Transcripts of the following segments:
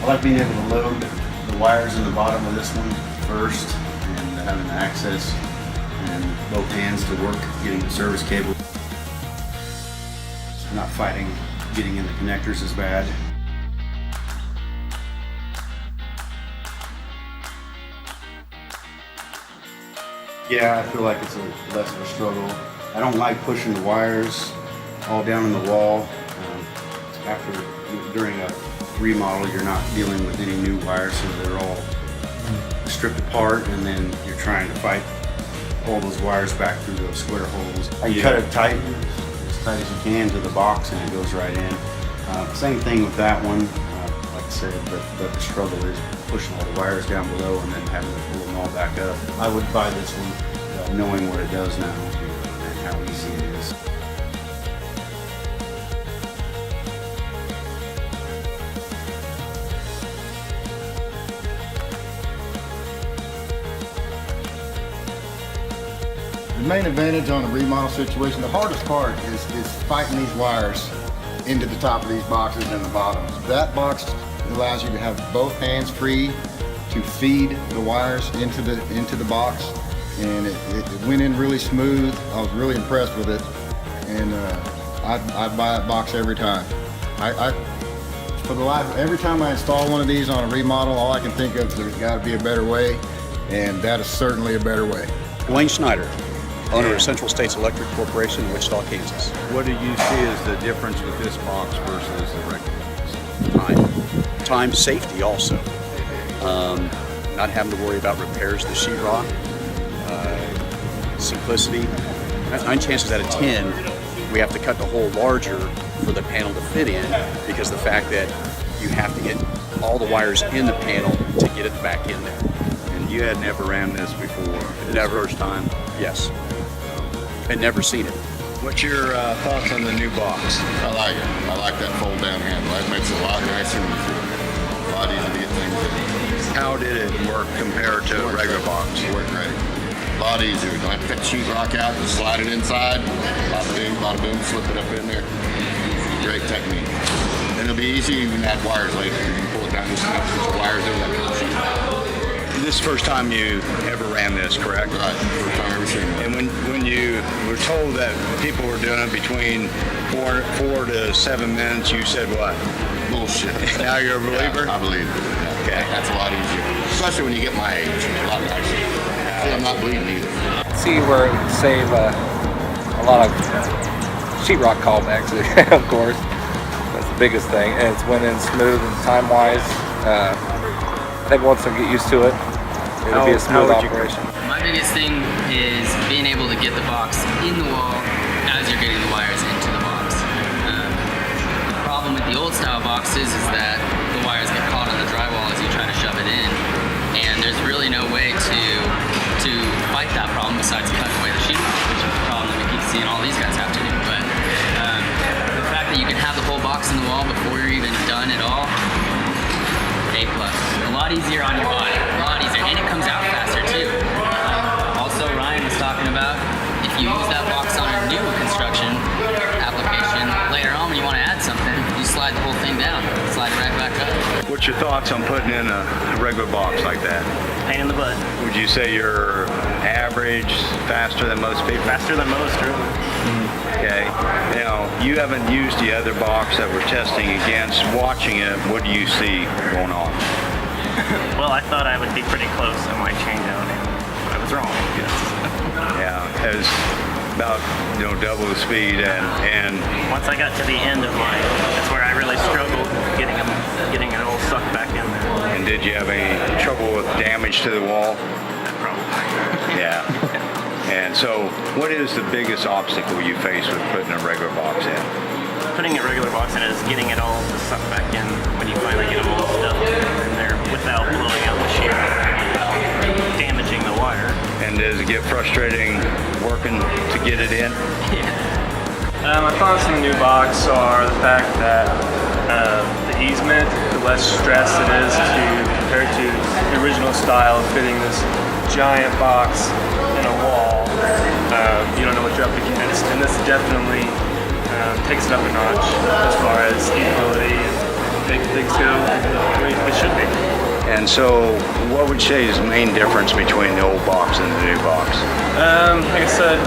like being able to load the wires in the bottom of this one first and having access and both hands to work getting the service cable. Not fighting getting in the connectors as bad. Yeah, I feel like it's less of a struggle. I don't like pushing the wires all down in the wall. During a remodel, you're not dealing with any new wires, so they're all stripped apart, and then you're trying to fight all those wires back through those square holes. You cut it tight as you can to the box, and it goes right in. Same thing with that one, like I said, but the struggle is pushing all the wires down below and then having to pull them all back up. I would buy this one knowing what it does now and how easy it is. The main advantage on a remodel situation, the hardest part is fighting these wires into the top of these boxes and the bottoms. That box allows you to have both hands free to feed the wires into the box, and it went in really smooth. I was really impressed with it, and I'd buy that box every time. Every time I install one of these on a remodel, all I can think of is there's got to be a better way, and that is certainly a better way. Wayne Schneider, owner of Central States Electric Corporation in Wichita, Kansas. What do you see as the difference with this box versus the regular box? Time, safety also. Not having to worry about repairs to the sheetrock. Simplicity. 9 chances out of 10, we have to cut the hole larger for the panel to fit in, because the fact that you have to get all the wires in the panel to get it back in there. And you had never ran this before? Never. First time? Yes. I'd never seen it. What's your thoughts on the new box? I like it. I like that fold down handle. That makes it a lot nicer and a lot easier to get things in. How did it work compared to a regular box? It worked great. A lot easier. Don't have to cut the sheetrock out, just slide it inside. Bada boom, slip it up in there. Great technique. And it'll be easy when you add wires later. You can pull it down and snap, put your wires in that kind of sheet. This is the first time you ever ran this, correct? Right, first time I've ever seen it. And when you were told that people were doing it between 4 to 7 minutes, you said what? Bullshit. Now you're a believer? Yeah, I believe it. Okay. That's a lot easier. Especially when you get my age. A lot nicer. See, I'm not bleeding either. See where it would save a lot of sheetrock callbacks, of course. That's the biggest thing. And it's went in smooth and time-wise. I think once I get used to it, it'll be a smooth operation. My biggest thing is being able to get the box in the wall as you're getting the wires into the box. The problem with the old style boxes is that the wires get caught on the drywall as you try to shove it in, and there's really no way to fight that problem besides cutting away the sheetrock, which is the problem that we keep seeing all these guys have to do. But the fact that you can have the whole box in the wall before you're even done at all, A+. A lot easier on your body, a lot easier, and it comes out faster too. Also, Ryan was talking about, if you use that box on a new construction application, later on when you want to add something, you slide the whole thing down, slide it right back up. What's your thoughts on putting in a regular box like that? Pain in the butt. Would you say you're average, faster than most people? Faster than most, really. Okay. Now, you haven't used the other box that we're testing against. Watching it, what do you see going on? Well, I thought I would be pretty close on my changeout, and I was wrong, yes. Yeah, it was about double the speed, and Once I got to the end of mine, that's where I really struggled getting it all sucked back in there. and did you have any trouble with damage to the wall? Probably. Yeah. And so, what is the biggest obstacle you face with putting a regular box in? Putting a regular box in is getting it all to suck back in when you finally get them all stuffed in there without blowing out the sheet, without damaging the wire. And does it get frustrating working to get it in? My thoughts on the new box are the fact that the easement, the less stress it is compared to the original style of fitting this giant box in a wall. You don't know what you're up against, and this definitely takes it up a notch as far as eatability and make things go the way they should be. And so, what would you say is the main difference between the old box and the new box? Like I said,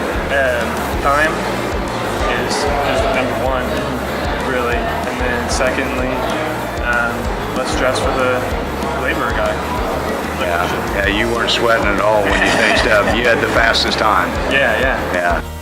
time is number one, really, and then secondly, less stress for the laborer guy. Yeah, you weren't sweating at all when you finished up. You had the fastest time. Yeah. Yeah.